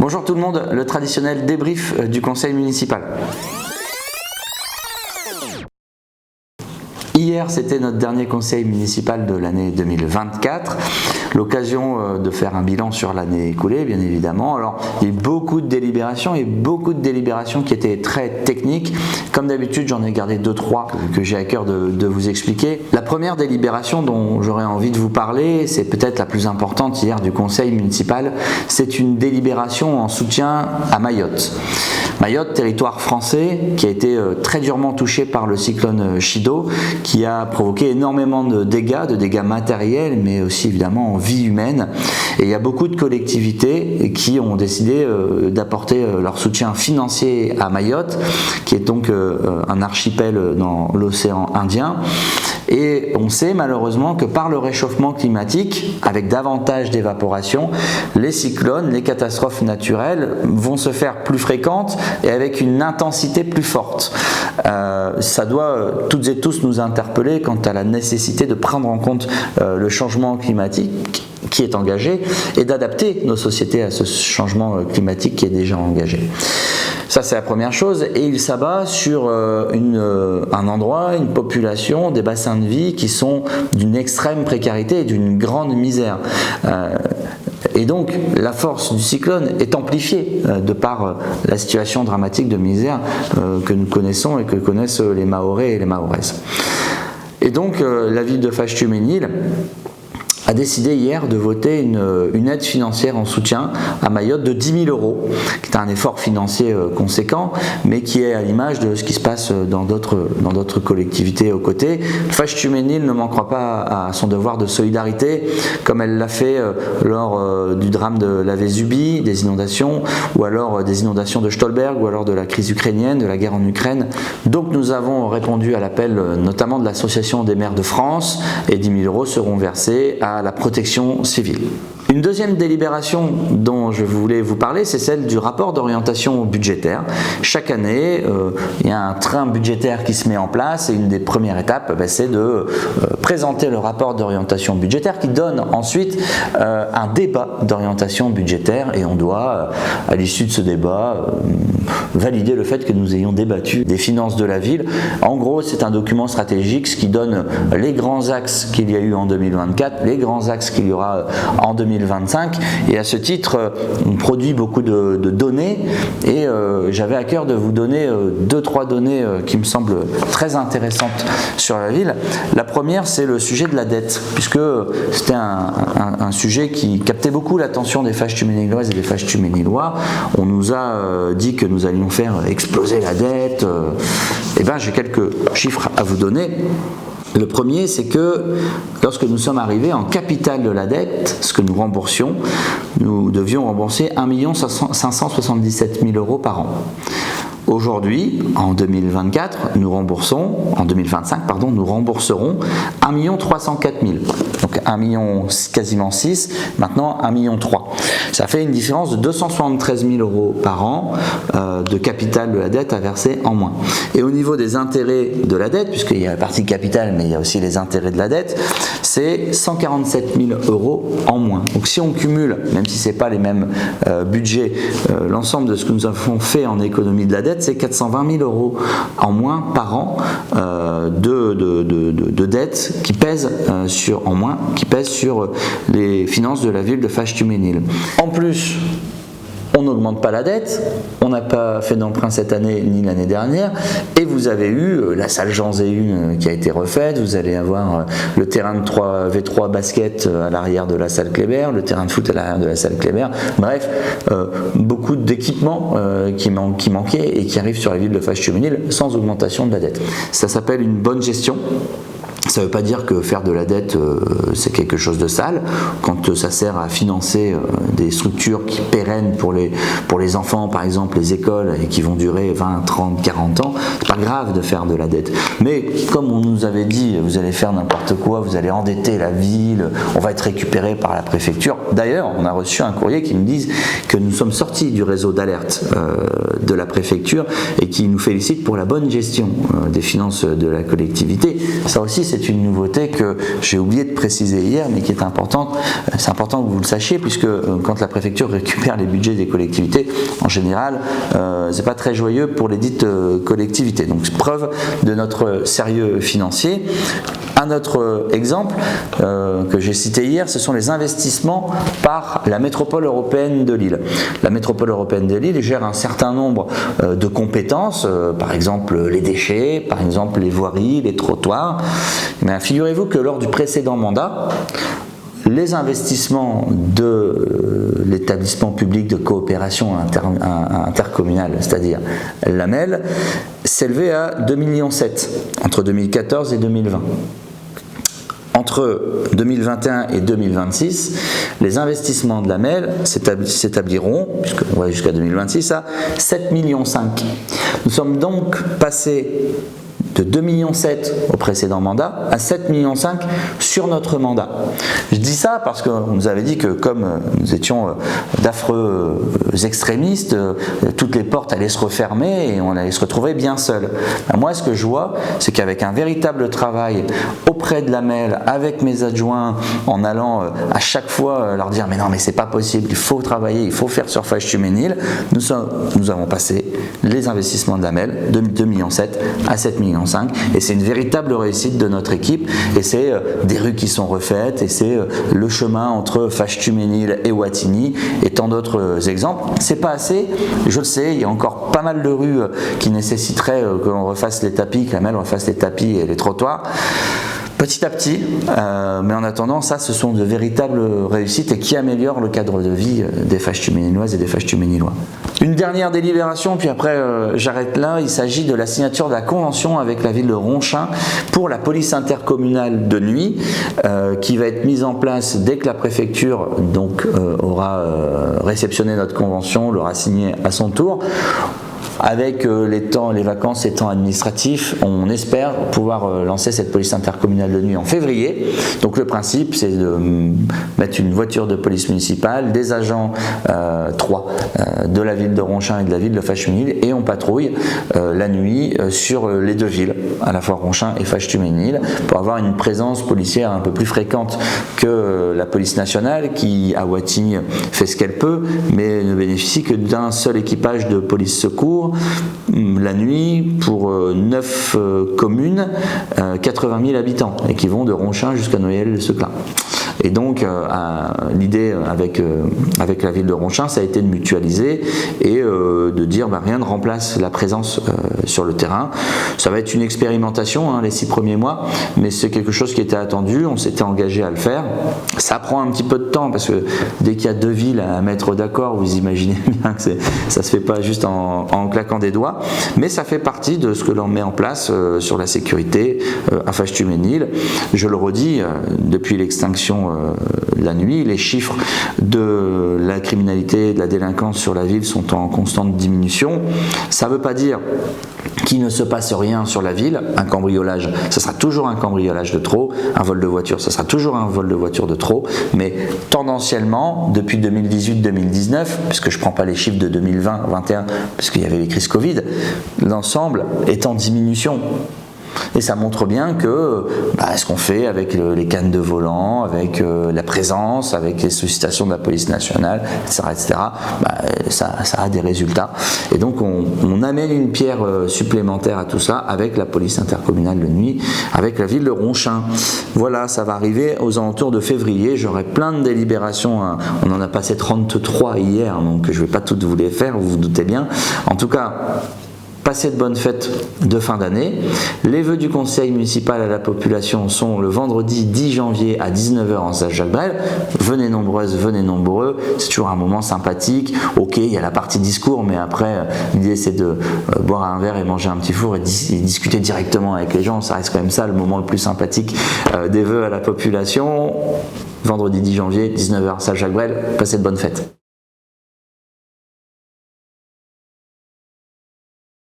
Bonjour tout le monde, le traditionnel débrief du conseil municipal. Hier, c'était notre dernier conseil municipal de l'année 2024. L'occasion de faire un bilan sur l'année écoulée, bien évidemment. Alors, il y a eu beaucoup de délibérations qui étaient très techniques. Comme d'habitude, j'en ai gardé 2-3 que j'ai à cœur de vous expliquer. La première délibération dont j'aurais envie de vous parler, c'est peut-être la plus importante hier du conseil municipal. C'est une délibération en soutien à Mayotte. Mayotte, territoire français qui a été très durement touché par le cyclone Chido, qui a provoqué énormément de dégâts matériels, mais aussi évidemment en vie humaine. Et il y a beaucoup de collectivités qui ont décidé d'apporter leur soutien financier à Mayotte, qui est donc un archipel dans l'océan Indien. Et on sait malheureusement que par le réchauffement climatique, avec davantage d'évaporation, les cyclones, les catastrophes naturelles vont se faire plus fréquentes et avec une intensité plus forte. Ça doit toutes et tous nous interpeller quant à la nécessité de prendre en compte le changement climatique qui est engagé et d'adapter nos sociétés à ce changement climatique qui est déjà engagé. Ça, c'est la première chose, et il s'abat sur un endroit, une population, des bassins de vie qui sont d'une extrême précarité et d'une grande misère. Et donc, la force du cyclone est amplifiée de par la situation dramatique de misère que nous connaissons et que connaissent les Mahorais et les Mahoraises. Et donc, la ville de Faches-Tuménil a décidé hier de voter une aide financière en soutien à Mayotte de 10 000 €, qui est un effort financier conséquent, mais qui est à l'image de ce qui se passe dans d'autres collectivités aux côtés. Faches-Tuménil ne manquera pas à son devoir de solidarité, comme elle l'a fait lors du drame de la Vésubie, des inondations, ou alors des inondations de Stolberg, ou alors de la crise ukrainienne, de la guerre en Ukraine. Donc nous avons répondu à l'appel notamment de l'Association des maires de France, et 10 000 € seront versés à la protection civile. Une deuxième délibération dont je voulais vous parler, c'est celle du rapport d'orientation budgétaire. Chaque année, il y a un train budgétaire qui se met en place et une des premières étapes, c'est de présenter le rapport d'orientation budgétaire qui donne ensuite un débat d'orientation budgétaire, et on doit, à l'issue de ce débat, valider le fait que nous ayons débattu des finances de la ville. En gros, c'est un document stratégique qui donne les grands axes qu'il y a eu en 2024, les grands axes qu'il y aura en 2025, et à ce titre on produit beaucoup de données, et j'avais à cœur de vous donner 2-3 données qui me semblent très intéressantes sur la ville. La première, c'est le sujet de la dette, puisque c'était un sujet qui captait beaucoup l'attention des Faches-Tuméniloises et des Faches-Tuménilois. On nous a dit que nous allions faire exploser la dette. Et ben, j'ai quelques chiffres à vous donner. Le premier, c'est que lorsque nous sommes arrivés en capital de la dette, ce que nous remboursions, nous devions rembourser 1 577 000 € par an. Aujourd'hui, en 2025, nous rembourserons 1 304 000. Donc 1 million quasiment 6, maintenant 1 million 3. Ça fait une différence de 273 000 € par an de capital de la dette à verser en moins. Et au niveau des intérêts de la dette, puisqu'il y a la partie capital, mais il y a aussi les intérêts de la dette, c'est 147 000 € en moins. Donc si on cumule, même si ce n'est pas les mêmes budgets, l'ensemble de ce que nous avons fait en économie de la dette, c'est 420 000 € en moins par an de dettes qui pèsent sur les finances de la ville de Faches-Tuménil. En plus, on n'augmente pas la dette, on n'a pas fait d'emprunt cette année ni l'année dernière, et vous avez eu la salle Jean Zéhun qui a été refaite, vous allez avoir le terrain de V3 basket à l'arrière de la salle Kléber, le terrain de foot à l'arrière de la salle Kléber, bref, beaucoup d'équipements qui manquaient et qui arrivent sur la ville de Faches-Tuménil sans augmentation de la dette. Ça s'appelle une bonne gestion. Ça ne veut pas dire que faire de la dette, c'est quelque chose de sale. Quand ça sert à financer des structures qui pérennes pour les enfants, par exemple les écoles, et qui vont durer 20, 30, 40 ans, c'est pas grave de faire de la dette. Mais comme on nous avait dit, vous allez faire n'importe quoi, vous allez endetter la ville, on va être récupéré par la préfecture. D'ailleurs, on a reçu un courrier qui nous dit que nous sommes sortis du réseau d'alerte de la préfecture et qui nous félicite pour la bonne gestion des finances de la collectivité. Ça aussi, c'est c'est une nouveauté que j'ai oublié de préciser hier, mais qui est importante. C'est important que vous le sachiez, puisque quand la préfecture récupère les budgets des collectivités, en général, c'est pas très joyeux pour les dites collectivités. Donc preuve de notre sérieux financier. Un autre exemple que j'ai cité hier, ce sont les investissements par la métropole européenne de Lille. La métropole européenne de Lille gère un certain nombre de compétences, par exemple les déchets, par exemple les voiries, les trottoirs. Mais figurez-vous que lors du précédent mandat, les investissements de l'établissement public de coopération intercommunale, c'est-à-dire l'AMEL, s'élevaient à 2,7 millions entre 2014 et 2020. Entre 2021 et 2026, les investissements de l'AMEL s'établiront, puisqu'on va jusqu'à 2026, à 7,5 millions. Nous sommes donc passés de 2,7 millions au précédent mandat à 7,5 millions sur notre mandat. Je dis ça parce qu'on nous avait dit que comme nous étions d'affreux extrémistes, toutes les portes allaient se refermer et on allait se retrouver bien seul. Moi, ce que je vois, c'est qu'avec un véritable travail auprès de l'AMEL, avec mes adjoints, en allant à chaque fois leur dire mais non mais c'est pas possible, il faut travailler, il faut faire surface Tuménil, nous avons passé les investissements de l'AMEL de 2,7 millions à 7,5 millions. Et c'est une véritable réussite de notre équipe, et c'est des rues qui sont refaites, et c'est le chemin entre Fâche-Tuménil et Wattignies et tant d'autres exemples. C'est pas assez, je le sais, il y a encore pas mal de rues qui nécessiteraient que l'on refasse les tapis, que la MEL refasse les tapis et les trottoirs. Petit à petit, mais en attendant, ça, ce sont de véritables réussites et qui améliorent le cadre de vie des Fâche-Tuméniloises et des Fâche-Tuménilois. Une dernière délibération, puis après j'arrête là. Il s'agit de la signature de la convention avec la ville de Ronchin pour la police intercommunale de nuit, qui va être mise en place dès que la préfecture aura réceptionné notre convention, l'aura signée à son tour. Avec les vacances et temps administratifs, on espère pouvoir lancer cette police intercommunale de nuit en février. Donc le principe, c'est de mettre une voiture de police municipale, des agents 3 de la ville de Ronchin et de la ville de Fâche-Tuménil, et on patrouille la nuit sur les deux villes, à la fois Ronchin et Fâche-Tuménil, pour avoir une présence policière un peu plus fréquente que la police nationale, qui à Wattignies fait ce qu'elle peut, mais ne bénéficie que d'un seul équipage de police secours la nuit pour 9 communes, 80 000 habitants, et qui vont de Ronchin jusqu'à Noyelles-le-Seclin. Et donc l'idée avec la ville de Ronchin, ça a été de mutualiser et de dire rien ne remplace la présence sur le terrain. Ça va être une expérimentation les 6 premiers mois, mais c'est quelque chose qui était attendu, on s'était engagé à le faire. Ça prend un petit peu de temps parce que dès qu'il y a 2 villes à mettre d'accord, vous imaginez bien que ça se fait pas juste en claquant des doigts, mais ça fait partie de ce que l'on met en place sur la sécurité à Fâche-Tuménil. Je le redis, depuis l'extinction la nuit, les chiffres de la criminalité et de la délinquance sur la ville sont en constante diminution. Ça ne veut pas dire qu'il ne se passe rien sur la ville. Un cambriolage, ça sera toujours un cambriolage de trop. Un vol de voiture, ça sera toujours un vol de voiture de trop. Mais tendanciellement, depuis 2018-2019, puisque je ne prends pas les chiffres de 2020-2021, puisqu'il y avait les crises Covid, l'ensemble est en diminution. Et ça montre bien que ce qu'on fait avec les cannes de volant, avec la présence, avec les sollicitations de la police nationale, etc., ça a des résultats. Et donc on amène une pierre supplémentaire à tout ça avec la police intercommunale de nuit, avec la ville de Ronchin. Voilà, ça va arriver aux alentours de février. J'aurai plein de délibérations. On en a passé 33 hier, donc je ne vais pas toutes vous les faire, vous vous doutez bien. En tout cas, passez de bonnes fêtes de fin d'année. Les vœux du conseil municipal à la population sont le vendredi 10 janvier à 19h en salle Jacques-Brel. Venez nombreuses, venez nombreux. C'est toujours un moment sympathique. Ok, il y a la partie discours, mais après, l'idée c'est de boire un verre et manger un petit four et discuter directement avec les gens. Ça reste quand même ça le moment le plus sympathique des vœux à la population. Vendredi 10 janvier, 19h salle Jacques-Brel. Passez de bonnes fêtes.